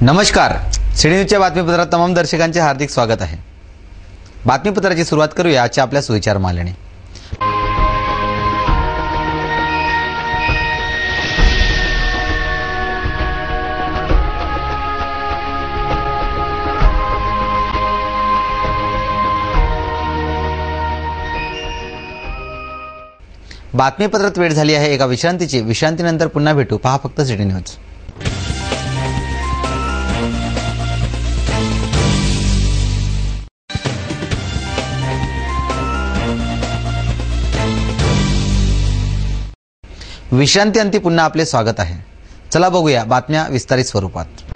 नमस्कार, सिटी न्यूजच्या बातमीपत्रात तमाम दर्शकांचे हार्दिक स्वागत आहे। बातमीपत्राची सुरुवात करूया आजच्या आपल्या सुविचार मालेने। बातमीपत्रात वेळ झाली आहे एका विश्रांतीची। विश्रांतीनंतर पुन्हा भेटू। पहा फक्त सिटी न्यूज। विश्रांतीअंती पुन्हा आपले स्वागत आहे। चला बघूया बातम्या विस्तारित स्वरूपात।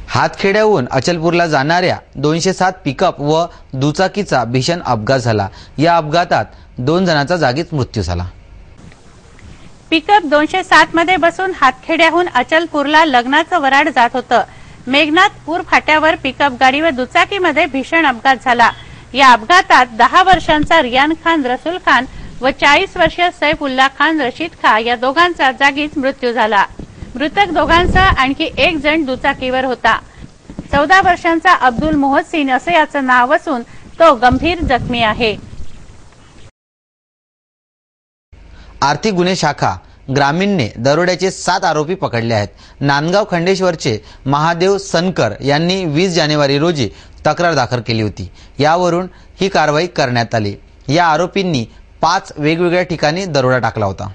हातखेड्याहून अचलपूरला जाणाऱ्या 207 पिकअप व दुचाकीचा भीषण अपघात झाला। या अपघातात 2 जणांचा जागीच मृत्यू झाला। पिकअप 207 मध्ये बसून हातखेड्याहून अचलपूरला लग्नाचं वराड जात होतं। मेघनाथपूर फाट्यावर पिकअप गाडी व दुचाकीमध्ये भीषण अपघात झाला। या अपघातात 10 वर्षांचा रियान खान रसूल खान व 40 वर्षीय सैफुल्ला खान रशीद खा या दोघांचा जागीच मृत्यू झाला। मृतक दोघांचा आणखी एक जण दुचाकीवर होता। 14 वर्षांचा अब्दुल मोहसिन असे याचं नाव असून तो गंभीर जखमी आहे। आर्थिक गुन्हे शाखा ग्रामीणने दरोड्याचे 7 आरोपी पकडले आहेत। नांदगाव खंडेश्वरचे महादेव सनकर यांनी 20 जानेवारी रोजी तक्रार दाखल केली होती। यावरून ही कारवाई करण्यात आली। या आरोपींनी 5 वेगवेगळ्या ठिकाणी दरोडा टाकला होता।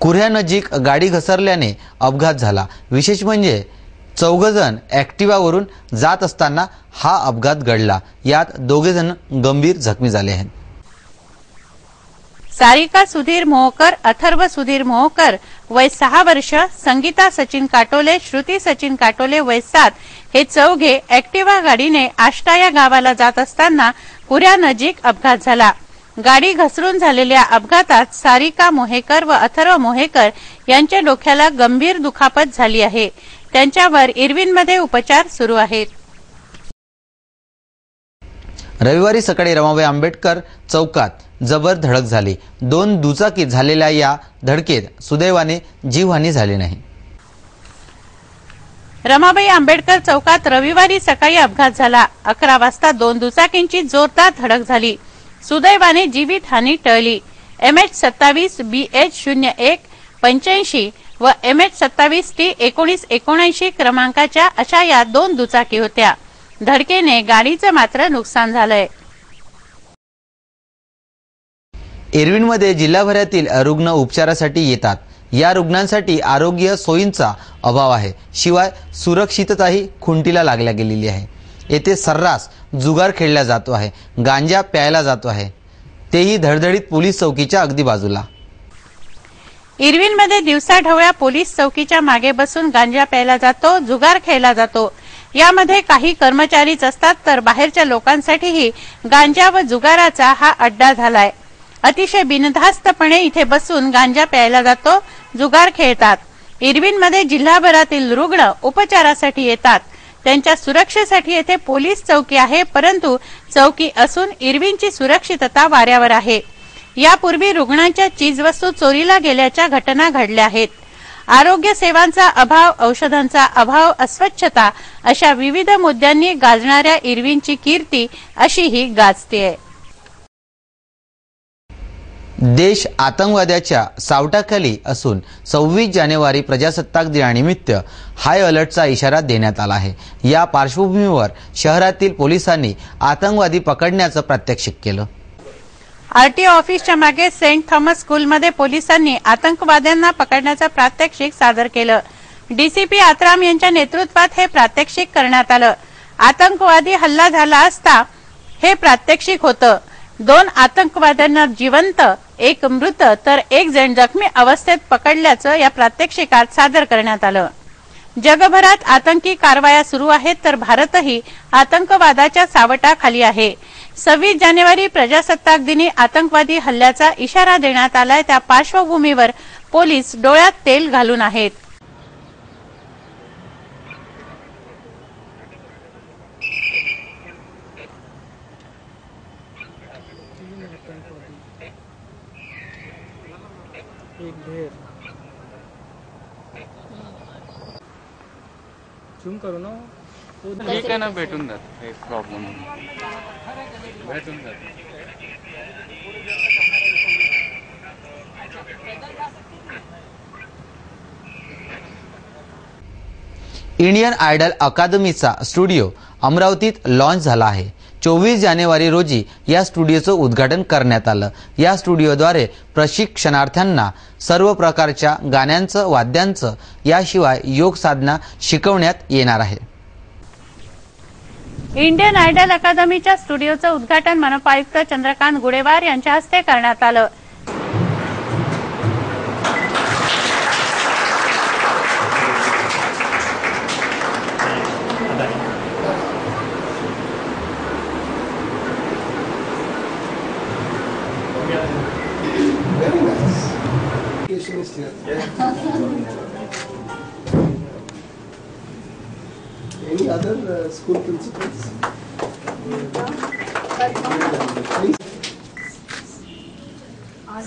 कुऱ्ह्यानजीक गाडी घसरल्याने अपघात झाला। विशेष म्हणजे 4 जण ऍक्टिवावरून जात असताना हा अपघात घडला। यात 2 जण गंभीर जखमी झाले आहेत। सारिका सुधीर मोहकर, अथर्व सुधीर मोहकर वय 6 वर्ष, संगीता सचिन काटोले, श्रुती सचिन काटोले वय 7 हे चौघे ऍक्टिवा गाडीने आष्टा या गावाला जात असताना कुऱ्ह्यानजीक अपघात झाला। गाडी घसरून झालेल्या अपघातात सारिका मोहेकर व अथर्व मोहेकर यांच्या डोक्याला गंभीर दुखापत झाली आहे। त्यांच्यावर इरविनमध्ये उपचार सुरू आहेत। रविवारी सकाळी रमाबाई आंबेडकर चौकात जबर धडक झाली। 2 दुचाकीत झालेल्या या धडकेत सुदैवाने जीवहानी झाली नाही। रमाबाई आंबेडकर चौकात रविवारी सकाळी अपघात झाला। 11 वाजता 2 दुचाकींची जोरदार धडक झाली। सुदैवाने जीवितहानी टळली। MH27 BH01 85 व MH27 T 1979 क्रमांकाच्या अशा या 2 दुचाकी होत्या। धडकेने गाडीचं मात्र नुकसान झालंय। इरविनमध्ये जिल्हाभरातील रुग्ण उपचारासाठी येतात। या रुग्णांसाठी आरोग्य सोयींचा अभाव आहे। शिवाय सुरक्षितताही खुंटीला लागल्या गेलेली आहे। येथे सर्रास जुगार खेळला जातो आहे, गांजा प्यायला जातो आहे, तेही धडधडीत पोलीस चौकीच्या अगदी बाजूला। इरविनमध्ये दिवसाढवळ्या पोलीस चौकीच्या मागे बसून गांजा प्यायला जातो, जुगार खेळला जातो। यामध्ये काही कर्मचारीच असतात तर बाहेरच्या लोकांसाठीही गांजा व जुगाराचा हा अड्डा झालाय। अतिशय बिनधास्तपणे इथे बसून गांजा प्यायला जातो, जुगार खेळतात। इरविनमध्ये जिल्हाभरातील रुग्ण उपचारासाठी येतात। त्यांच्या सुरक्षेसाठी येथे पोलीस चौकी आहे, परंतु चौकी असून इरविनची सुरक्षितता वाऱ्यावर आहे। यापूर्वी रुग्णांच्या चीजवस्तू चोरीला गेल्याच्या घटना घडल्या आहेत। आरोग्य सेवांचा अभाव, औषधांचा अभाव, अस्वच्छता अशा विविध मुद्द्यांनी गाजणाऱ्या इरविनची कीर्ती अशी ही गाजतेय। देश आतंकवादाच्या सावटाखाली असून 26 जानेवारी प्रजासत्ताक दिनानिमित्त हाय अलर्टचा इशारा देण्यात आला आहे। या पार्श्वभूमीवर शहरातील पोलिसांनी आतंकवादी पकडण्याचं प्रात्यक्षिक केलं। आरटीओ ऑफिसच्या मागे सेंट थॉमस स्कूलमध्ये पोलिसांनी आतंकवाद्यांना पकडण्याचं प्रात्यक्षिक सादर केलं। डीसीपी आत्राम यांच्या नेतृत्वात हे प्रात्यक्षिक करण्यात आलं। आतंकवादी हल्ला झाला असता हे प्रात्यक्षिक होतं। 2 आतंकवाद्यांना जिवंत, 1 मृत तर 1 जण जखमी अवस्थेत पकडल्याचं या प्रात्यक्षिकात सादर करण्यात आलं. जगभरात आतंकी कारवाया सुरू आहेत तर भारतही आतंकवादाच्या सावटाखाली आहे. 26 जानेवारी प्रजासत्ताक दिनी आतंकवादी हल्ल्याचा इशारा देण्यात आलाय. त्या पार्श्वभूमीवर पोलीस डोळ्यात तेल घालून आहेत. झूम करू ना. ठीक आहे ना, भेटून जात, काही प्रॉब्लेम नाही, भेटून जात. इंडियन आयडल अकादमीचा स्टुडिओ अमरावतीत लॉन्च झाला आहे. 24 जानेवारी रोजी या स्टुडिओचं उद्घाटन करण्यात आलं. या स्टुडिओद्वारे प्रशिक्षणार्थ्यांना सर्व प्रकारच्या गाण्यांचं, वाद्यांचं, याशिवाय योग साधना शिकवण्यात येणार आहे. इंडियन आयडल अकादमीच्या स्टुडिओचं उद्घाटन मनपा आयुक्त चंद्रकांत गुडेवार यांच्या हस्ते करण्यात आलं. Very nice. Educationist here. Any other school principals?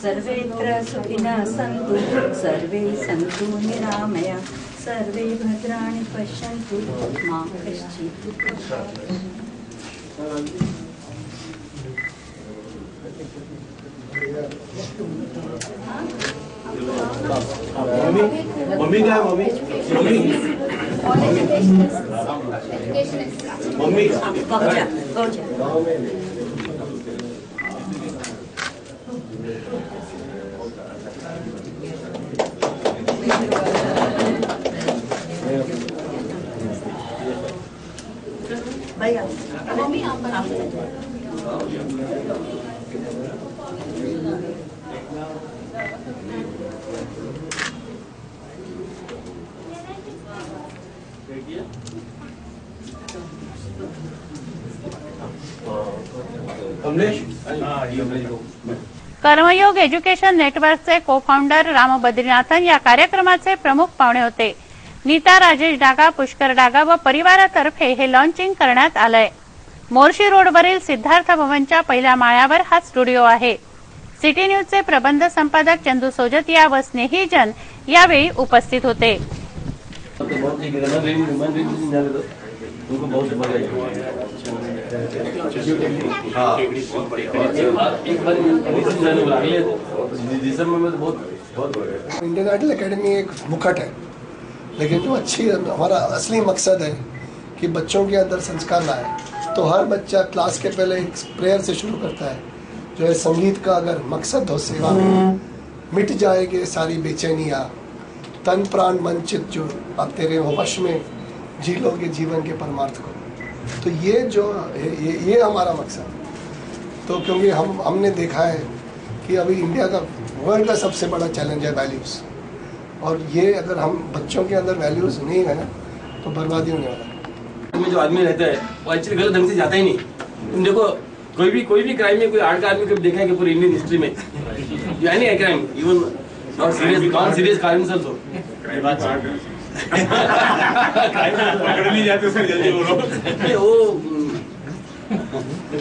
सर्वेत्र सुखिनः सन्तु, सर्वे सन्तु निरामया, सर्वे भद्राणि पश्यन्तु, मा कश्चित् मम्मी क्या मम्मी मम्मी भैया कर्मयोग एज्युकेशन नेटवर्कचे को फाउंडर राम बद्रीनाथन या कार्यक्रमाचे प्रमुख पाहुणे होते. नीता राजेश डागा, पुष्कर डागा व परिवारातर्फे हे लॉन्चिंग करण्यात आलंय. मोर्शी रोडवरील सिद्धार्थ भवनच्या पहिल्या माळ्यावर हा स्टुडिओ आहे. सिटी न्यूजचे प्रबंध संपादक चंदू सोजतिया व स्नेहीजन यावेळी उपस्थित होते. उनको बहुत मजा दिसंबर में बहुत इंडियन आइडल एकेडमी एक मुखट है, लेकिन जो अच्छी हमारा असली मकसद है कि बच्चों के अंदर संस्कार लाए. तो हर बच्चा क्लास के पहले एक प्रेयर से शुरू करता है. जो है संगीत का अगर मकसद हो सेवा में, मिट जाएगी सारी बेचैनियाँ, तन प्राण मन चित जो अब तेरे वश में जी लोगे जीवन के परमार्थ को. तो ये जो ये हमारा मकसद. तो क्योंकि हमने देखा है कि अभी इंडिया का वर्ल्ड का सबसे बड़ा चैलेंज है वैल्यूज़, और ये अगर हम बच्चों के अंदर वैल्यूज़ नहीं है ना तो बर्बादी होने वाला है. में जो आदमी रहता है वो एक्चुअली गलत ढंग से जाता ही नहीं. तुम देखो कोई भी क्राइम में कोई आर्ट का आदमी कभी देखा है कि पूरी इंडियन हिस्ट्री में यानी है crime even not serious crimes also पकड़ नहीं जाते उसमें जल्दी वो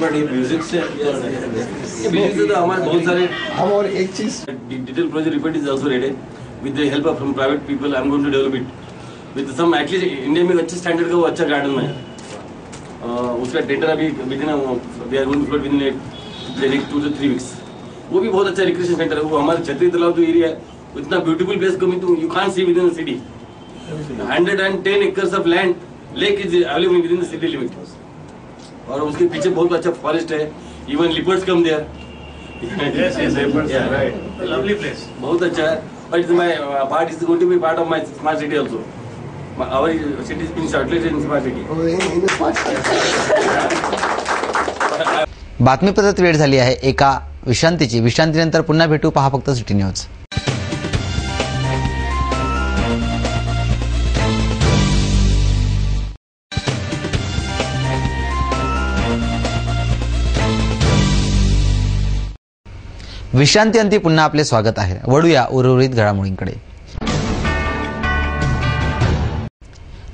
बट ये म्यूजिक से तो हमारे बहुत सारे हम. और एक चीज़ detail project report is also ready with the help of from private people. I am going to develop it with some at least India में अच्छे स्टैंडर्ड का वो अच्छा गार्डन है. उसका टेंडर अभी within we are going to within next 2 to 3 weeks. वो भी बहुत अच्छा रिक्रिएशन सेंटर है. वो हमारे छतरी तालाब जो एरिया है इतना ब्यूटीफुल प्लेस को you can't see with in the city. 110 acres of land lake is available within the city limit. और उसके पीछे बहुत अच्छा फॉरेस्ट है. Even leopards come there. Yes, leopards, right. Lovely place. बहुत अच्छा है. But it's my part is going to be part of my smart city also. Our city is being shortlisted in smart city. बातमीपत्रात वेळ झाली आहे एका विश्रांतीची. विश्रांतीनंतर पुन्हा भेटू. पहा फक्त सिटी न्यूज. विश्रांतीअंती पुन्हा आपले स्वागत आहे. वळूया उर्वरित घडामोडींकडे.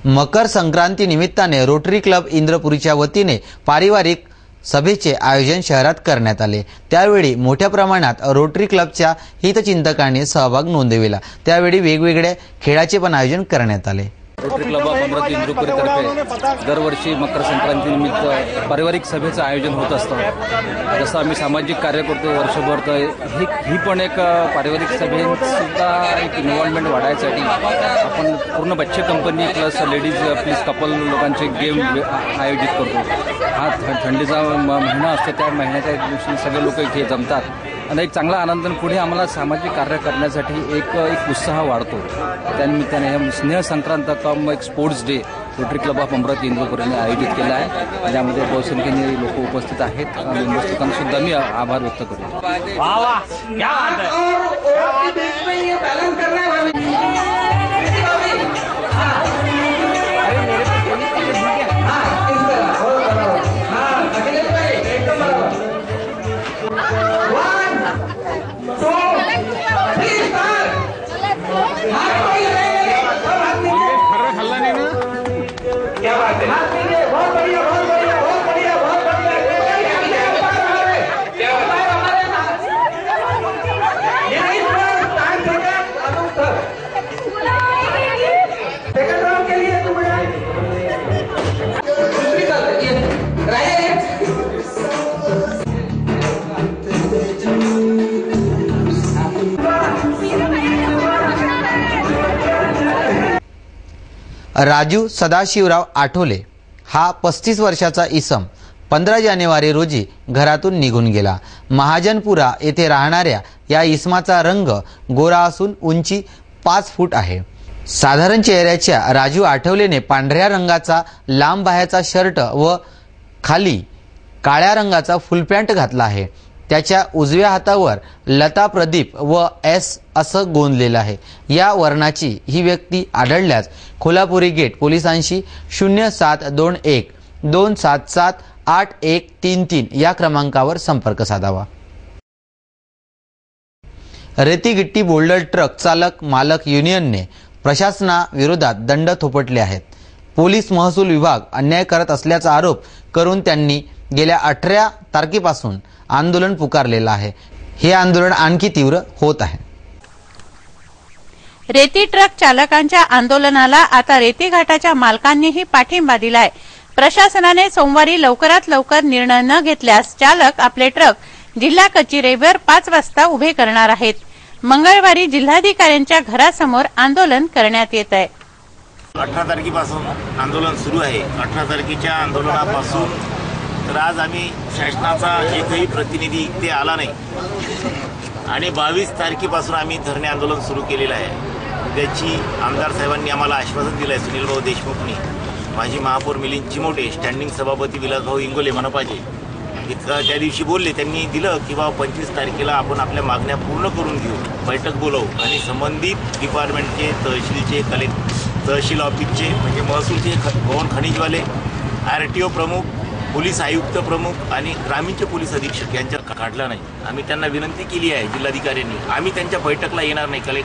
मकर संक्रांती निमित्ताने रोटरी क्लब इंद्रपुरीच्या वतीने पारिवारिक सभेचे आयोजन शहरात करण्यात आले. त्यावेळी मोठ्या प्रमाणात रोटरी क्लबच्या हितचिंतकांनी सहभाग नोंदविला. त्यावेळी वेगवेगळ्या खेळाचे पण आयोजन करण्यात आले. रोटरी क्लब ऑफ अमरावती इंद्रपुरीतर्फे दरवर्षी मकर संक्रांतीनिमित्त पारिवारिक सभेचं आयोजन होत असतं. जसं आम्ही सामाजिक कार्य करतो वर्षभर, तर ही पण एक पारिवारिक सभेसुद्धा एक इन्व्हॉल्वमेंट वाढायसाठी आपण पूर्ण बच्चे company plus ladies plus couple लोकांचे गेम आयोजित करतो. हा थंडीचा महिना असतो, त्या महिन्याच्या दिवशी सगळे लोक इथे जमतात आणि एक चांगला आनंद पुढे आम्हाला सामाजिक कार्य करण्यासाठी एक उत्साह वाढतो. त्यानिमित्ताने स्नेह संक्रांत कम एक sports day Rotary club of Amravati इंद्रपुरीने आयोजित केला आहे. ज्यामध्ये बहुसंख्येने लोक उपस्थित आहेत. उपस्थितांना सुद्धा मी आभार व्यक्त करतो. राजू सदाशिवराव आठवले हा 35 वर्षाचा इसम 15 जानेवारी रोजी घरातून निघून गेला. महाजनपुरा येथे राहणाऱ्या या इसमाचा रंग गोरा असून उंची 5 फूट आहे. साधारण चेहऱ्याच्या राजू आठवलेने पांढऱ्या रंगाचा लांब बाह्याचा शर्ट व खाली काळ्या रंगाचा फुल पॅन्ट घातला आहे. त्याच्या उजव्या हातावर लता प्रदीप व एस असं गोंदलेलं आहे. या वर्णाची ही व्यक्ती आढळल्यास कोल्हापुरी गेट पोलिसांशी 0721 277 8133 या क्रमांकावर संपर्क साधावा. रेती गिट्टी बोल्डर ट्रक चालक मालक युनियनने प्रशासनाविरोधात दंड थोपटले आहेत. पोलीस महसूल विभाग अन्याय करत असल्याचा आरोप करून त्यांनी गेल्या 18 तारखेपासून आंदोलन पुकारलेलं आहे. हे आंदोलन आणखी तीव्र होत आहे. रेती ट्रक चालकांच्या आंदोलनाला आता रेती घाटाच्या मालकांनीही पाठिंबा दिलाय. प्रशासनाने सोमवारी लवकरात लवकर निर्णय न घेतल्यास चालक आपले ट्रक जिल्हा कचेरीवर 5 वाजता उभे करणार आहेत. मंगळवारी जिल्हाधिकाऱ्यांच्या घरासमोर आंदोलन करण्यात येत आहे. 18 तारखेपासून आंदोलन सुरू आहे. 18 तारखेच्या आंदोलनापासून तर आज आम्ही शासनाचा एकही प्रतिनिधी इथे आला नाही आणि 22 तारखेपासून आम्ही धरणे आंदोलन सुरू केलेलं आहे. त्याची आमदार साहेबांनी आम्हाला आश्वासन दिलं आहे. सुनीलभाऊ देशमुखनी, माजी महापौर मिलिंद चिमोटे, स्टँडिंग सभापती विलासभाऊ इंगोले मनपाचे त्या दिवशी बोलले. त्यांनी दिलं की बाबा 25 तारखेला आपण आपल्या मागण्या पूर्ण करून घेऊ, बैठक बोलवू आणि संबंधित डिपार्टमेंटचे, तहसीलचे, तहसील ऑफिसचे म्हणजे महसूलचे, भवन खनिजवाले, RTO प्रमुख, पोलीस आयुक्त प्रमुख आणि ग्रामीणचे पोलीस अधीक्षक यांच्या काढला नाही. आम्ही त्यांना विनंती केली आहे जिल्हाधिकाऱ्यांनी, आम्ही त्यांच्या बैठकला येणार नाही,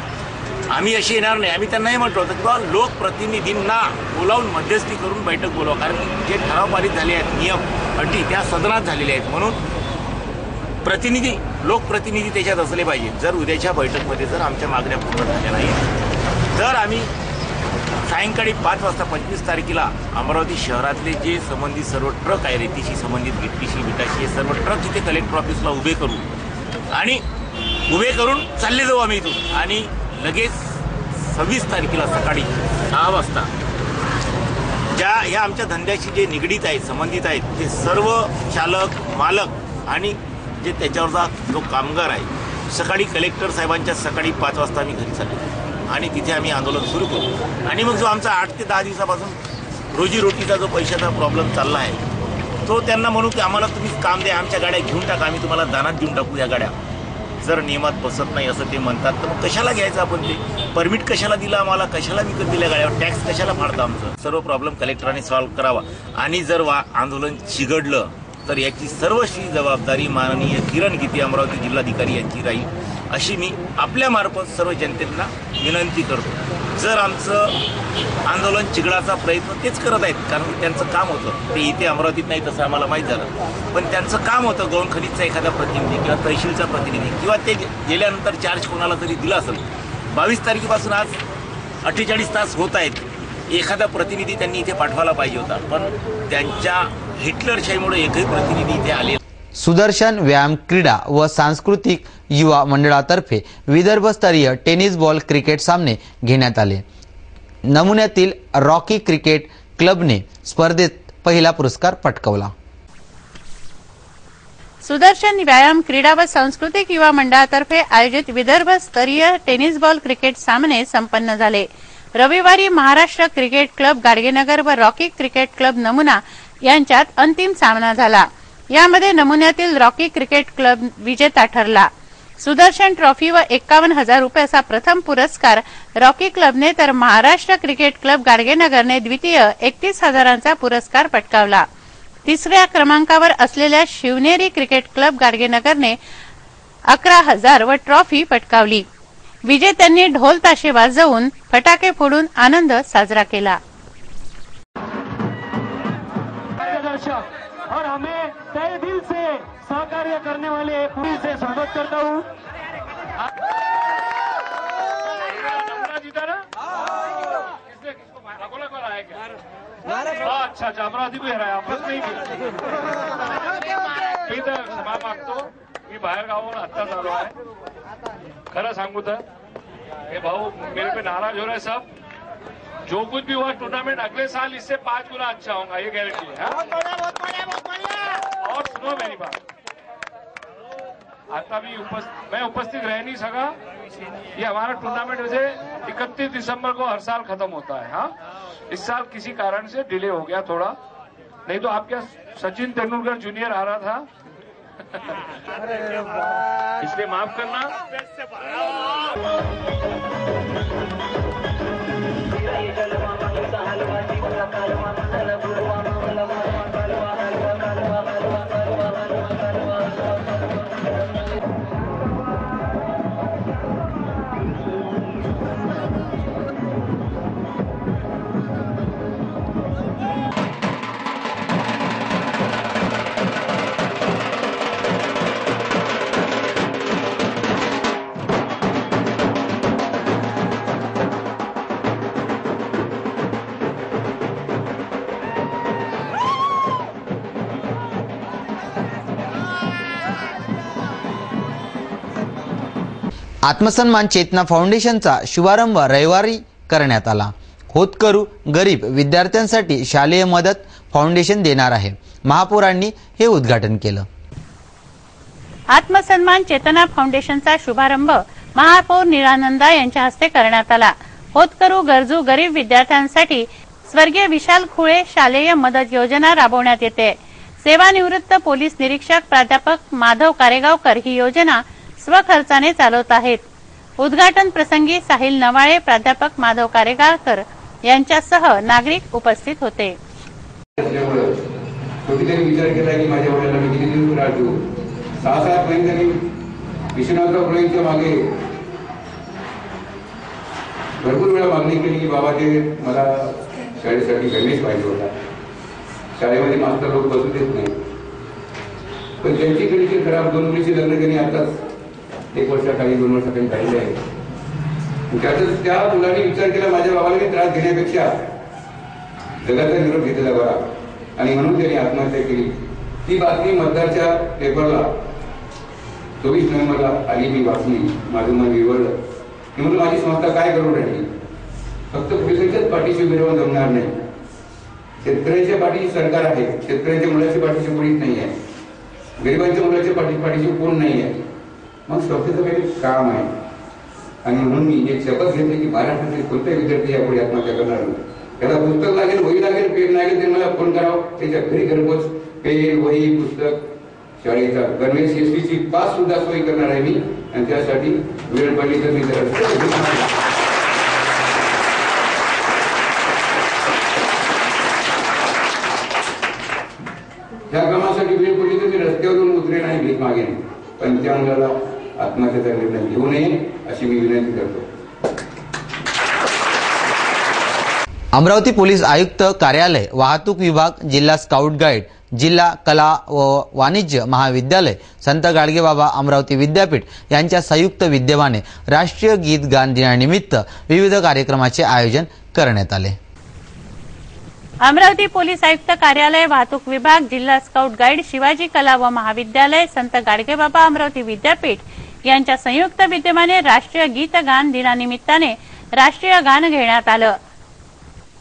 आम्ही अशी येणार नाही. आम्ही त्यांनाही म्हटलं होतं किंवा लोकप्रतिनिधींना बोलावून मध्यस्थी करून बैठक बोलावं, कारण जे ठराव पारित झाले आहेत, नियम अटी त्या सदनात झालेल्या आहेत. म्हणून लोकप्रतिनिधी त्याच्यात असले पाहिजे. जर उद्याच्या बैठकमध्ये जर आमच्या मागण्या पूर्ण झाल्या नाही तर आम्ही सायंकाळी 5 वाजता 25 तारखेला अमरावती शहरातले जे संबंधित सर्व ट्रक आहे, रेतीशी संबंधित, गिट्टीशी, विटाशी, हे सर्व ट्रक इथे कलेक्टर ऑफिसला उभे करू आणि उभे करून चालले जाऊ आम्ही इथून. आणि लगेच 26 तारखेला सकाळी 6 वाजता ह्या आमच्या धंद्याशी जे निगडीत आहेत, संबंधित आहेत, ते सर्व चालक, मालक आणि जे त्याच्यावरचा जो कामगार आहे, सकाळी कलेक्टर साहेबांच्या सकाळी 5 वाजता आम्ही घरी चाललो आणि तिथे आम्ही आंदोलन सुरू करू. आणि मग जो आमचा 8 ते 10 दिवसापासून रोजीरोटीचा जो पैशाचा प्रॉब्लेम चालला आहे तो त्यांना म्हणू की आम्हाला तुम्ही काम द्या, आमच्या गाड्या घेऊन टाका, आम्ही तुम्हाला दानात देऊन टाकू या गाड्या. जर नियमात बसत नाही असं ते म्हणतात तर मग कशाला घ्यायचं आपण ते परमिट कशाला दिलं आम्हाला, कशाला विकत दिल्या गाड्यावर, टॅक्स कशाला फाडतं आमचं. सर्व प्रॉब्लेम कलेक्टरांनी सॉल्व्ह करावा आणि जर आंदोलन चिघडलं तर याची सर्वस्वी जबाबदारी माननीय किरण गीते अमरावती जिल्हाधिकारी यांची राहील अशी मी आपल्या मार्फत सर्व जनतेला विनंती करतो. जर आमचं आंदोलन चिघळाचा प्रयत्न तेच करत आहेत, कारण त्यांचं काम होतं, ते इथे अमरावतीत नाही तसं आम्हाला माहीत झालं, पण त्यांचं काम होतं गौण खनिजचा एखादा प्रतिनिधी किंवा तहसीलचा प्रतिनिधी किंवा ते गेल्यानंतर चार्ज कोणाला तरी दिला असेल. 22 तारखेपासून आज 48 तास होत आहेत, एखादा प्रतिनिधी त्यांनी इथे पाठवायला पाहिजे होता, पण त्यांच्या हिटलरशाहीमुळे एकही प्रतिनिधी इथे आले. सुदर्शन व्यायाम क्रीडा व सांस्कृतिक युवा मंडळातर्फे विदर्भस्तरीय टेनिस बॉल क्रिकेट सामने घेण्यात आले. नमुन्यातील रॉकी क्रिकेट क्लबने स्पर्धेत पहिला पुरस्कार पटकावला. सुदर्शन व्यायाम क्रीडा व सांस्कृतिक युवा मंडळातर्फे आयोजित विदर्भ स्तरीय टेनिस बॉल क्रिकेट सामने संपन्न झाले. रविवारी महाराष्ट्र क्रिकेट क्लब गाडगेनगर व रॉकी क्रिकेट क्लब नमुना यांच्यात अंतिम सामना झाला. यामध्ये नमुन्यातील रॉकी क्रिकेट क्लब विजेता ठरला. सुदर्शन ट्रॉफी व 51,000 रुपये असा प्रथम पुरस्कार रॉकी क्लबने तर महाराष्ट्र क्रिकेट क्लब गाडगेनगरने द्वितीय 31,000चा पुरस्कार पटकावला. तिसऱ्या क्रमांकावर असलेल्या शिवनेरी क्रिकेट क्लब गाडगेनगरने 11,000 व ट्रॉफी पटकावली. विजेत्यांनी ढोल ताशे वाजवून फटाके फोडून आनंद साजरा केला. और हमें तहे दिल से सहकार्य करने वाले पूरी से स्वागत करता हूँ. अच्छा अमरावती भी हराया, नाही मी तर क्षमा मागतो, मी बाहेर गावाहून आत्ताच आलो आहे. खरं सांगू तर हे भाऊ मेरे पे नाराज हो रहे सब. जो कुछ भी हुआ टूर्नामेंट अगले साल इससे 5 गुना अच्छा होगा, ये गारंटी है. और सुनो मेरी बात, आता भी मैं उपस्थित रह नहीं सका. ये हमारा टूर्नामेंट वैसे 31 दिसंबर को हर साल खत्म होता है. हाँ, इस साल किसी कारण से डिले हो गया थोड़ा, नहीं तो आपके सचिन तेंदुलकर जूनियर आ रहा था. इसलिए माफ करना. आत्मसन्मान चेतना फाउंडेशनचा शुभारंभ रविवारी करण्यात आला. होतकरू गरीब विद्यार्थ्यांसाठी शालेय मदत फाउंडेशन देणार आहे. महापौरांनी हे उद्घाटन केलं. आत्मसन्मान चेतना फाउंडेशनचा शुभारंभ महापौर निळानंदा यांच्या हस्ते करण्यात आला. होतकरू गरजू गरीब विद्यार्थ्यांसाठी स्वर्गीय विशाल खुळे शालेय मदत योजना राबवण्यात येते. सेवानिवृत्त पोलीस निरीक्षक प्राध्यापक माधव कारेगावकर ही योजना स्वखर्चाने चालवत आहेत. उद्घाटन प्रसंगी साहिल नवाळे, प्राध्यापक माधव कारेगावकर यांच्यासह नागरिक उपस्थित होते. विचार केला की माझ्या वडिलांना मी किती दिवस त्रास देऊ. 6-7 महिने तरी विश्वनाथराव पुळेंच्या मागे भरपूर वेळा मागणी केली की बाबा ते मला शाळेसाठी गणेश पाहिजे होता. शाळेमध्ये मास्तर लोक बसू देत नाही, पण त्यांची कंडिशन खराब. 2 मुलीची लग्न त्यांनी आताच 1 वर्षाखाली 2 वर्षाखाली झालेले आहे. त्यातच त्या मुलांनी विचार केला माझ्या बाबाला त्रास घेण्यापेक्षा जगाचा निरोप घेतला बरा, आणि म्हणून त्यांनी आत्महत्या केली. ती बातमी मतदारच्या पेपरला 24 नोव्हेंबरला आली. मी वाचली, माझं मन विवळलं. म्हणून माझी संस्था काय करून राहिली. फक्त पोलिसांच्याच पाठीशी उभे राहून जमणार नाही. शेतकऱ्यांच्या पाठीशी सरकार आहे, शेतकऱ्यांच्या मुलाच्या पाठीशी कोणीच नाही आहे, गरिबांच्या मुलाच्या पाठीशी कोण नाही आहे. मग संस्थेचं काही काम आहे. आणि म्हणून मी एक शपथ घेतली की महाराष्ट्रातील कोणताही विद्यार्थी यापुढे आत्महत्या करणार नाही. त्याला पुस्तक लागेल, वही लागेल, पेन लागेल, ते मला फोन करावं. त्याच्या घरी घरपोच पेन, वही, पुस्तक, शाळेचा गणवेश एसटीची पास सुद्धा सोय करणार आहे मी. आणि त्यासाठी वेळ पडली तर मी त्या कामासाठी वेळ पडली तर मी रस्त्यावरून उतरे नाही, भीक मागेन. पण त्या मुलाला आत्महत्येचा निर्णय घेऊ नये अशी मी विनंती करतो. अमरावती पोलीस आयुक्त कार्यालय, वाहतूक विभाग, जिल्हा स्काउट गाईड, जिल्हा कला व वाणिज्य महाविद्यालय, संत गाडगेबाबा अमरावती विद्यापीठ यांच्या संयुक्त विद्यमाने राष्ट्रीय गीत गान दिनानिमित्त विविध कार्यक्रमाचे आयोजन करण्यात आले. अमरावती पोलीस आयुक्त कार्यालय, वाहतूक विभाग, जिल्हा स्काउट गाईड, शिवाजी कला व महाविद्यालय, संत गाडगेबाबा अमरावती विद्यापीठ यांच्या संयुक्त विद्यमाने राष्ट्रीय गीत गान दिनानिमित्ताने राष्ट्रीय गान घेण्यात आलं.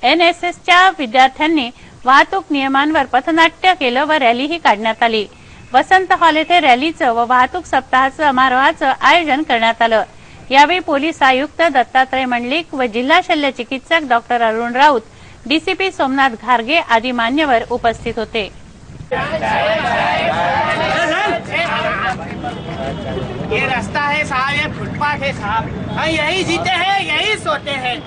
NSSच्या विद्यार्थ्यांनी वाहतूक नियमांवर पथनाट्य केलं व रॅलीही काढण्यात आली. वसंत हॉल येथे रॅलीचं व वाहतूक सप्ताहाचं समारोहाचं आयोजन करण्यात आलं. यावेळी पोलीस आयुक्त दत्तात्रय मंडलिक व जिल्हा शल्य चिकित्सक डॉक्टर अरुण राऊत, डीसीपी सोमनाथ घारगे आदी मान्यवर उपस्थित होते. ये रास्ता है साहब, ये फुटपाथ है साहब, यही जीते हैं, यही सोते हैं.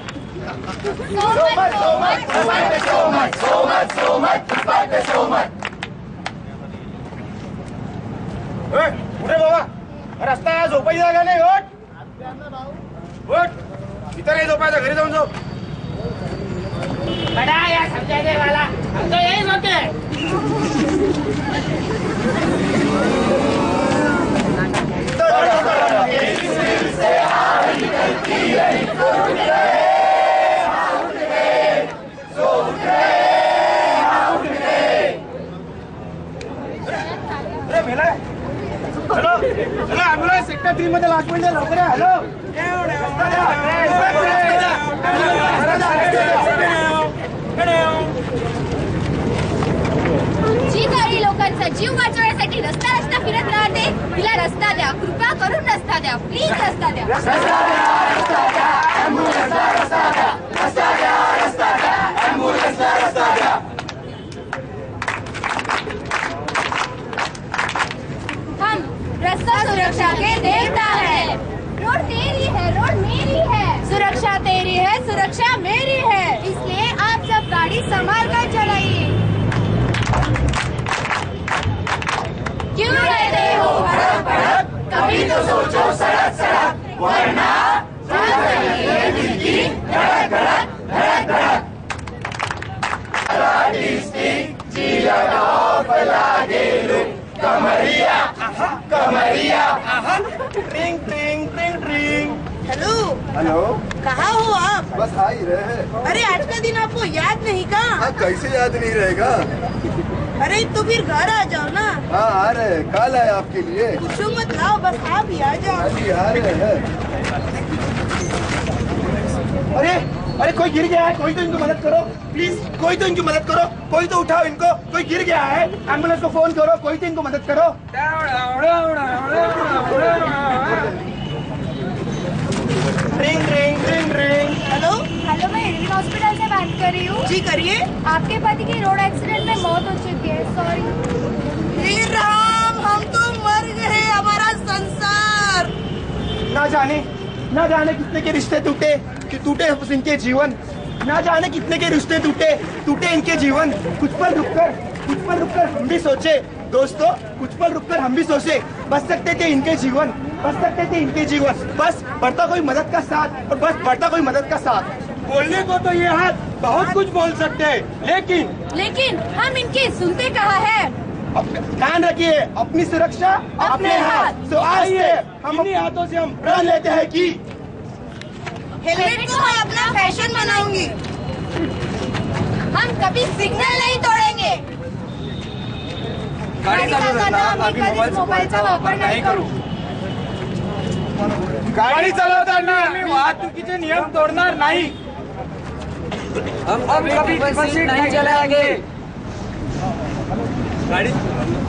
उठे बाबा, रस्ता आहे, झोपायची जागा नाही. उठ, इथं नाही झोपायचं, घरी जाऊन झोप. बड़ा या समझाने वाला, हम तो यही सोते हैं. हॅलो, ॲम्ब्युलन्स सेक्टर 3 मध्ये लास्ट मिनिट लवकर. हॅलो, जी काही लोकांचा जीव वाचवण्यासाठी रस्ता रस्ता फिरत राहते, तिला रस्ता द्या, कृपा करून रस्ता द्या, प्लीज रस्ता द्या. हम रास्ता सुरक्षा के देवता है. रोड तेरी है, रोड मेरी है. सुरक्षा तेरी है, सुरक्षा मेरी है. इसलिए आप सब गाड़ी संभाल कर चलाइए. क्यों रहते हो भड़क भड़क, कभी तो सोचो सड़क सड़क, वरना जान रही है दिल की धड़क धड़क धड़क धड़क. कमरिया कमरिया, ट्रिंग ट्रिंग ट्रिंग ट्रिंग. हेलो हेलो, कहाँ हो आप? बस आ ही रहे हैं. अरे आज का दिन आपको याद नहीं का? हाँ, कैसे याद नहीं रहेगा. अरे तो फिर घर आ जाओ ना. हाँ, आ रहे हैं. कल आए आपके लिए. कुछ मत लाओ, बस आप ही आ जाओ. अभी आ रहे हैं. अरे अरे, कोई गिर गया है, कोई तो इनको मदद करो प्लीज. कोई तो इनकी मदद करो, कोई तो उठाओ इनको. कोई गिर गया है, एम्बुलेंस को फोन करो, कोई तो इनको मदद करो. Ring ring ring ring. Hello hello, मैं एडविन हॉस्पिटल से बात कर रही हूँ. जी करिए. आपके पति की रोड एक्सीडेंट में मौत हो चुकी है. सॉरी. हे राम, हम तो मर गए, हमारा संसार. ना जाने कितने के रिश्ते टूटे इनके जीवन. ना जाने कितने के रिश्ते टूटे इनके जीवन. कुछ पल रुककर हम भी सोचे दोस्तों, कुछ पल रुककर हम भी सोचे, बच सकते थे इनके जीवन. बस बढ़ता कोई मदद का साथ, और बस बढ़ता कोई मदद का साथ. बोलने को तो ये हाथ बहुत कुछ बोल सकते हैं, लेकिन हम इनकी सुनते कहाँ है. ध्यान रखिए, अपनी सुरक्षा अपने हाथ. तो आइए हम अपने हाथों से हम प्रण लेते हैं कि हेलमेट को मैं अपना फैशन बनाऊंगी. हम कभी सिग्नल नहीं तोड़ेंगे. गाड़ी चालवताना मी कधीच मोबाईलचा वापर नाही करू. गाड़ी चालवताना आम्ही वाहतुकीचे नियम तोडणार नाही. हम कभी सीट नहीं चलाएंगे. गाड़ी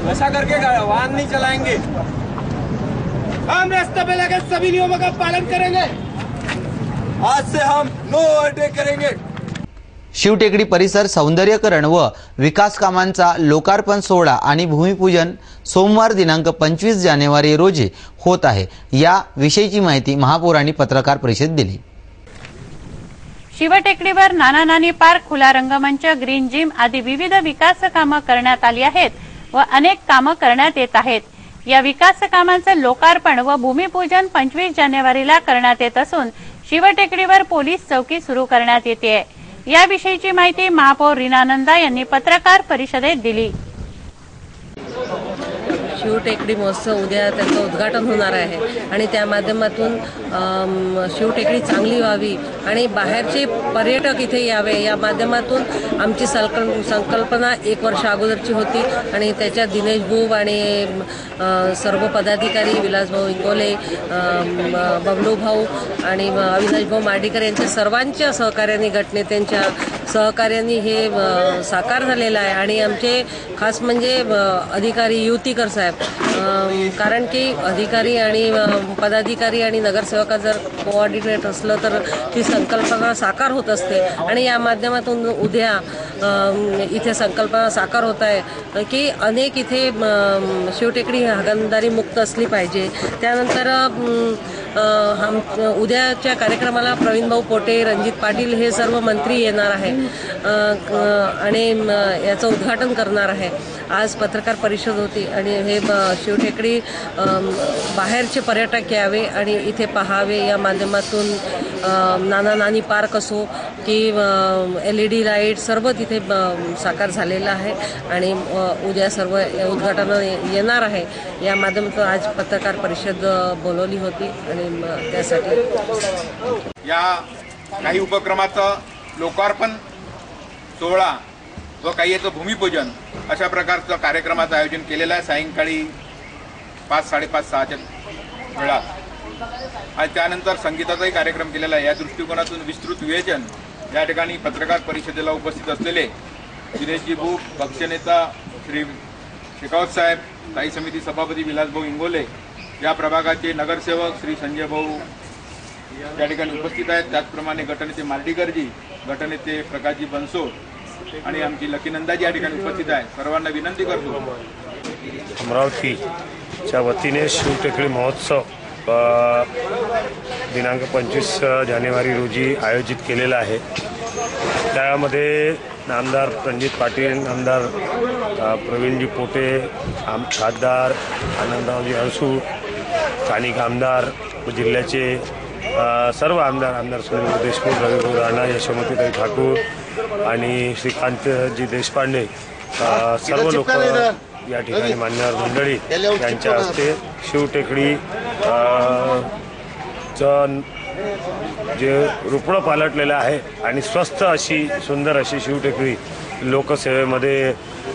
नशा करके वाहन नहीं चलाएंगे. हम रास्ते पे लगे सभी नियमों का पालन करेंगे. आज से हम नो ओवरटेक करेंगे. शिवटेकडी परिसर सौंदर्यीकरण व विकास कामांचा लोकार्पण सोहळा आणि भूमिपूजन सोमवार दिनांक 25 जानेवारी रोजी होत आहे। या विषयीची माहिती महापौरांनी पत्रकार परिषदेत दिली। शिवटेकडीवर नाना नानी पार्क, खुला रंगमंच, ग्रीन जिम आदी विविध विकास कामं करण्यात आली आहेत व अनेक कामं करण्यात येत आहेत। या विकास कामांचं लोकार्पण व भूमिपूजन 25 जानेवारीला करण्यात येत असून शिवटेकडीवर पोलीस चौकी सुरू करण्यात येते। याविषयीची माहिती महापौर रीना नंदा यांनी पत्रकार परिषदेत दिली। शिवटेकडी महोत्सव उद्या त्याचं उद्घाटन होणार आहे आणि त्या माध्यमातून शिवटेकडी चांगली व्हावी आणि बाहेरचे पर्यटक इथे यावे या माध्यमातून आमची संकल्पना 1 वर्ष अगोदरची होती आणि त्याच्यात दिनेश भाऊ आणि सर्व पदाधिकारी विलासभाऊ इंगोले, बबलू भाऊ आणि अविनाश भाऊ मार्डीकर यांच्या सर्वांच्या सहकार्याने, गटनेत्यांच्या सहकार्याने हे साकार झालेलं आहे आणि आमचे खास म्हणजे अधिकारी युवतीकर साहेब, कारण की अधिकारी आणि पदाधिकारी आणि नगरसेवका जर कोऑर्डिनेट असलं तर ती संकल्पना साकार होत असते आणि या माध्यमातून उद्या इथे संकल्पना साकार होत आहे की अनेक इथे शिवटेकडी हागणदारी मुक्त असली पाहिजे। त्यानंतर उद्याच्या कार्यक्रमाला प्रवीण भाऊ पोटे, रणजित पाटील हे सर्व मंत्री येणार आहे आणि याचं उद्घाटन करणार आहे। आज पत्रकार परिषद होती आणि हे शिवटेकडी बाहेरचे पर्यटक यावे आणि इथे पाहावे या माध्यमातून नाना नानी पार्क असो की LED लाईट सर्व तिथे साकार झालेलं आहे आणि उद्या सर्व उद्घाटन येणार आहे। या माध्यमातून आज पत्रकार परिषद बोलवली होती आणि त्यासाठी या काही उपक्रमाचं लोकार्पण सोहळा व काही याचं भूमिपूजन अशा प्रकारचं कार्यक्रमाचं आयोजन केलेलं आहे। सायंकाळी 5, 5:30, 6च्या वेळात आणि त्यानंतर संगीताचाही कार्यक्रम केलेला आहे। या दृष्टिकोनातून विस्तृत विवेचन या ठिकाणी पत्रकार परिषदेला उपस्थित असलेले दिनेशजी भाऊ, पक्षनेता श्री शेखावत साहेब, स्थायी समिती सभापती विलासभाऊ इंगोले, या प्रभागाचे नगरसेवक श्री संजय भाऊ या ठिकाणी उपस्थित आहेत। त्याचप्रमाणे गटनेते मार्डीकरजी, गटनेते प्रकाशजी बनसोड आणि आमची लकीनंदाजी या ठिकाणी उपस्थित आहे। सर्वांना विनंती करतो, अमरावतीच्या वतीने शिवटेकडी महोत्सव दिनांक 25 जानेवारी रोजी आयोजित केलेला आहे। त्यामध्ये आमदार रणजित पाटील, आमदार प्रवीणजी पोटे, खासदार आनंदरावजी अडसूळ, स्थानिक आमदार व जिल्ह्याचे सर्व आमदार सुनील देशमुख, रविभाऊ राणा, यशोमतीताई ठाकूर आणि श्रीकांतजी देशपांडे सर्व लोक या ठिकाणी मान्यवर मंडळी यांच्या हस्ते शिवटेकडी जे रुपडं पालटलेलं आहे आणि स्वस्थ अशी सुंदर अशी शिवटेकडी लोकसेवेमध्ये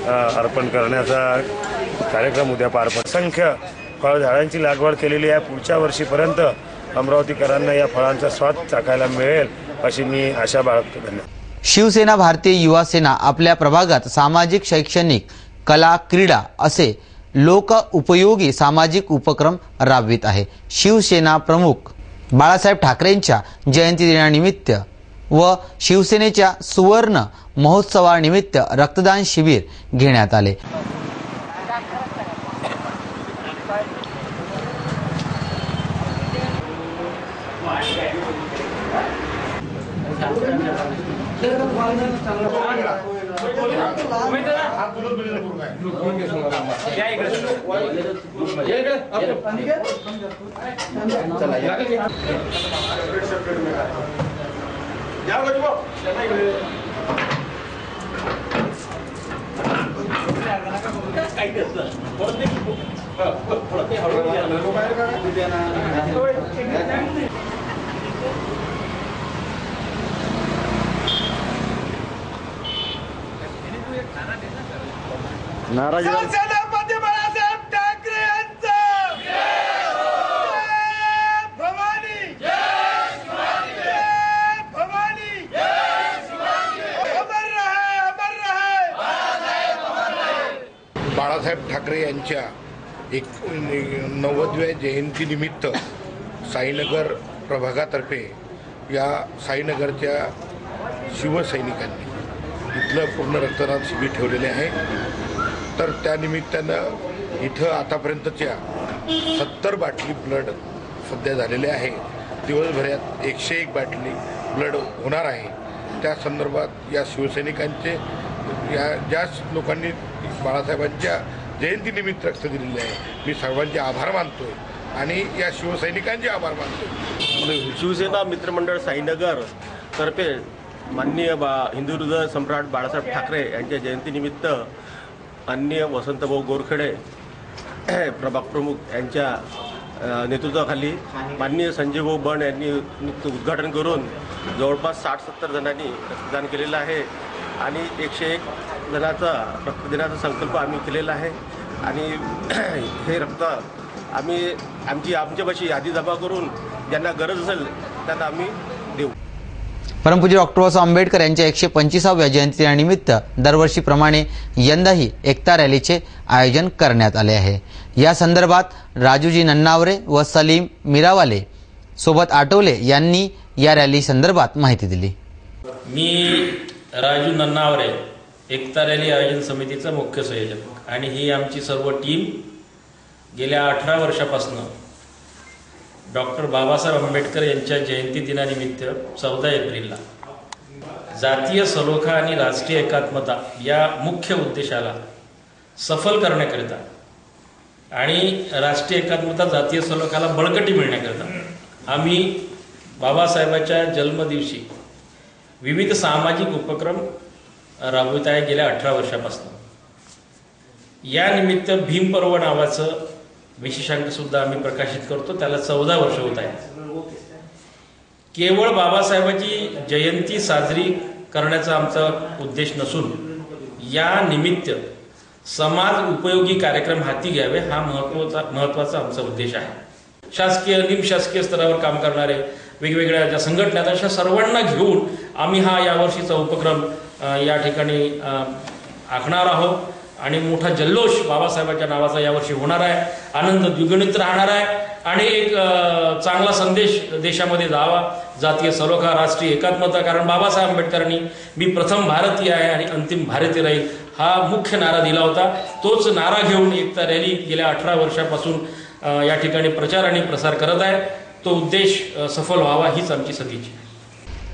अर्पण करण्याचा कार्यक्रम उद्या पार पडतो। असंख्य फळझाडांची लागवड केलेली आहे। पुढच्या वर्षीपर्यंत अमरावतीकरांना या फळांचा स्वाद चाखायला मिळेल अशी मी आशा बाळगतो। धन्यवाद। शिवसेना भारतीय युवा सेना आपल्या प्रभागात सामाजिक, शैक्षणिक, कला, क्रीडा असे लोक उपयोगी सामाजिक उपक्रम राबवित आहे। शिवसेना प्रमुख बाळासाहेब ठाकरेंच्या जयंती दिनानिमित्त व शिवसेनेच्या सुवर्ण महोत्सवानिमित्त रक्तदान शिबिर घेण्यात आले। नाराज शिवसेनापती बाळासाहेब ठाकरे यांचा भवानी भवानी अमर रहे बाळासाहेब ठाकरे यांच्या 90व्या जयंतीनिमित्त साईनगर प्रभागातर्फे या साईनगरच्या शिवसैनिकांनी इथलं पूर्ण रक्तदान शिबिर ठेवलेले आहे. तर त्या निमित्तानं इथं आतापर्यंतच्या 70 बाटली ब्लड सध्या झालेले आहे. दिवसभरात 101 बाटली ब्लड होणार आहे. त्या संदर्भात या शिवसैनिकांचे ज्या लोकांनी बाळासाहेबांच्या जयंतीनिमित्त रक्त दिलेले आहे, मी सर्वांचे आभार मानतोय आणि या शिवसैनिकांचे आभार मानतोय. शिवसेना मित्रमंडळ साईनगर तर्फे माननीय हिंदू हृदय सम्राट बाळासाहेब ठाकरे यांच्या जयंतीनिमित्त माननीय वसंतभाऊ गोरखेडे प्रभाग प्रमुख यांच्या नेतृत्वाखाली माननीय संजयभाऊ बन यांनी उद्घाटन करून जवळपास 60-70 जणांनी रक्तदान केलेलं आहे आणि 101 जणांचा रक्त देण्याचा संकल्प आम्ही केलेला आहे. आणि हे रक्त आम्ही आमच्यापाशी यादी जमा करून ज्यांना गरज असेल त्यांना आम्ही देऊ. परमपूज्य डॉक्टर बाबासाहेब आंबेडकर यांच्या 125व्या जयंतीनिमित्त दरवर्षीप्रमाणे यंदाही एकता रॅलीचे आयोजन करण्यात आले आहे. या संदर्भात राजूजी नन्नावरे व सलीम मिरावाले सोबत आठवले यांनी या रॅली संदर्भात माहिती दिली. मी राजू नन्नावरे, एकता रॅली आयोजन समितीचा मुख्य संयोजक आणि ही आमची सर्व टीम गेल्या 18 वर्षापासून डॉक्टर बाबासाहेब आंबेडकर यांच्या जयंती दिनानिमित्त 14 एप्रिलला जातीय सलोखा आणि राष्ट्रीय एकात्मता या मुख्य उद्देशाला सफल करण्याकरिता आणि राष्ट्रीय एकात्मता जातीय सलोखाला बळकटी मिळण्याकरिता आम्ही बाबासाहेबांच्या जन्मदिवशी विविध सामाजिक उपक्रम राबवित आहे गेल्या 18 वर्षापासून. या निमित्त भीम पर्व नावाचं विशेषांक सुद्धा आम्ही प्रकाशित करतो. त्याला 14 वर्ष होत आहे. केवळ बाबासाहेबांची जयंती साजरी करण्याचा आमचा उद्देश नसून या निमित्त समाज उपयोगी कार्यक्रम हाती घ्यावे हा महत्वाचा आमचा उद्देश आहे. शासकीय निमशासकीय स्तरावर काम करणारे वेगवेगळ्या ज्या संघटना आहेत अशा सर्वांना घेऊन आम्ही हा यावर्षीचा उपक्रम या ठिकाणी आखणार आहोत आणि मोठा जल्लोष बाबासाहेबांच्या नावाचा यावर्षी होणार आहे. आनंद द्विगुणित राहणार आहे आणि एक चांगला संदेश देशामध्ये जावा, जातीय सलोखा, राष्ट्रीय एकात्मता. कारण बाबासाहेब आंबेडकरांनी मी प्रथम भारतीय आहे आणि अंतिम भारतीय राहील हा मुख्य नारा दिला होता. तोच नारा घेऊन एकता रॅली गेल्या 18 वर्षापासून या ठिकाणी प्रचार आणि प्रसार करत आहे. तो उद्देश सफल व्हावा हीच आमची सदिच्छा.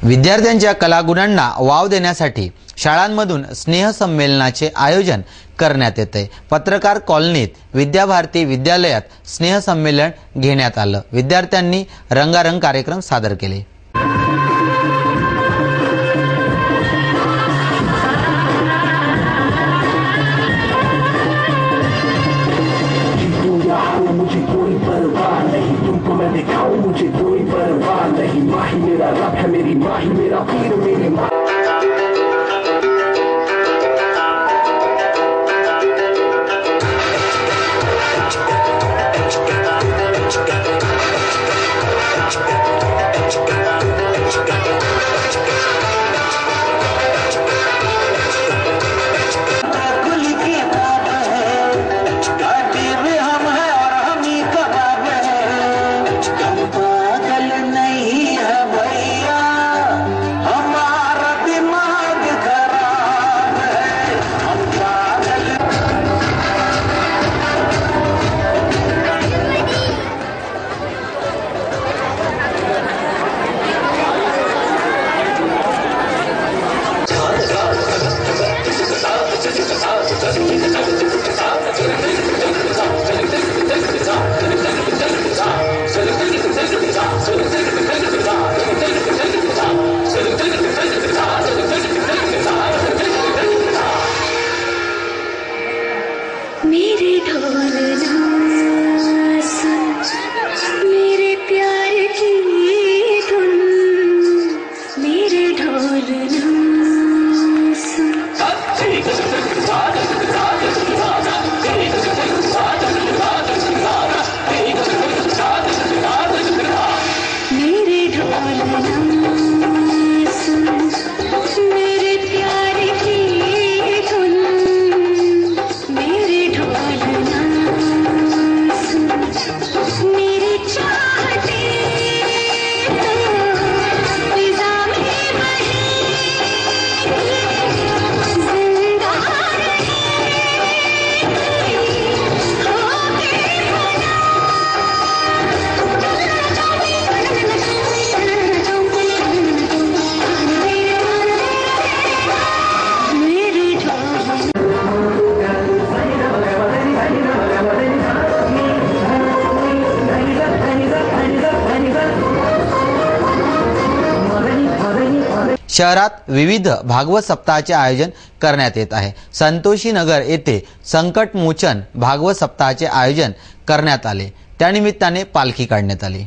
विद्यार्थ्यांच्या कलागुणांना वाव देण्यासाठी शाळांमधून स्नेहसंमेलनाचे आयोजन करण्यात येते. पत्रकार कॉलनीत विद्याभारती विद्यालयात स्नेहसंमेलन घेण्यात आलं. विद्यार्थ्यांनी रंगारंग कार्यक्रम सादर केले. हम शहरात विविध भागवत सप्ताहाचे आयोजन करण्यात येत आहे. संतोषी नगर येथे संकटमोचन भागवत सप्ताहाचे आयोजन करण्यात आले. त्यानिमित्ताने पालखी काढण्यात आली.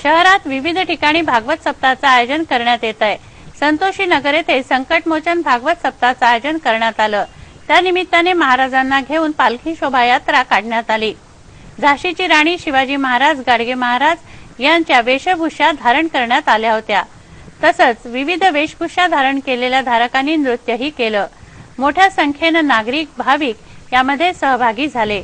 शहरात विविध ठिकाणी भागवत सप्ताहाचे आयोजन करण्यात येत आहे. संतोषी नगर येथे संकटमोचन भागवत सप्ताहाचे आयोजन करण्यात आलं. त्यानिमित्ताने महाराजांना घेऊन पालखी शोभायात्रा काढण्यात आली. झाशीची राणी शिवाजी महाराज गाडगे महाराज यांच्या वेशभूषा धारण करण्यात आल्या होत्या. तसंच विविध वेशभूषा धारण केलेल्या धारकांनी नृत्यही केलं. मोठ्या संख्येनं नागरिक भाविक यामध्ये सहभागी झाले.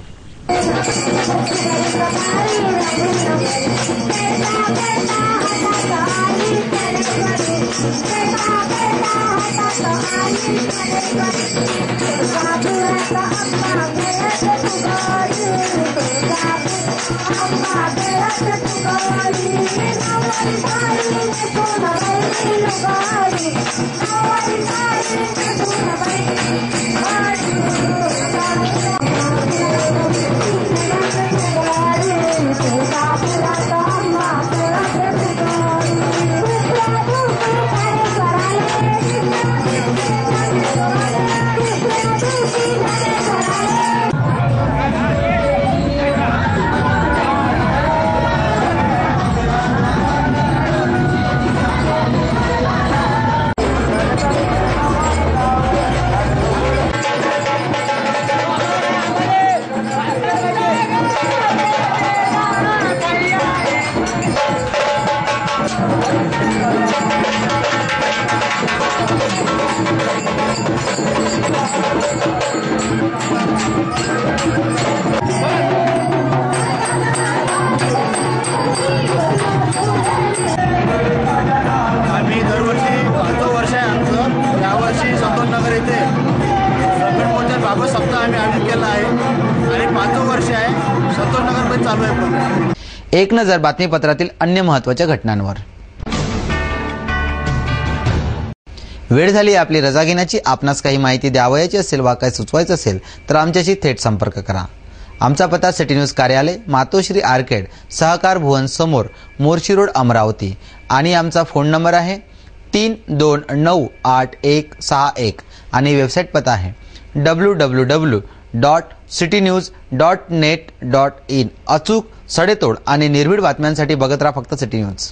एक नजर बातमीपत्रातील अन्य महत्त्वाच्या घटनांवर. वेळ झाली आपली रजा घेण्याची. आपणास काही माहिती द्यावयाची असेल वा काही सुचवायचं असेल तर आमच्याशी थेट संपर्क करा. आमचा पत्ता सिटी न्यूज कार्यालय, मातोश्री आर्केड, सहकार भुवन समोर, मोर्शी रोड, अमरावती. आणि आमचा फोन नंबर आहे 32986161 आणि वेबसाईट पत्ता आहे www.citynews.net.in. अचूक, सडेतोड आणि निर्भीड बातम्यांसाठी बघत राहा फक्त सिटी न्यूज.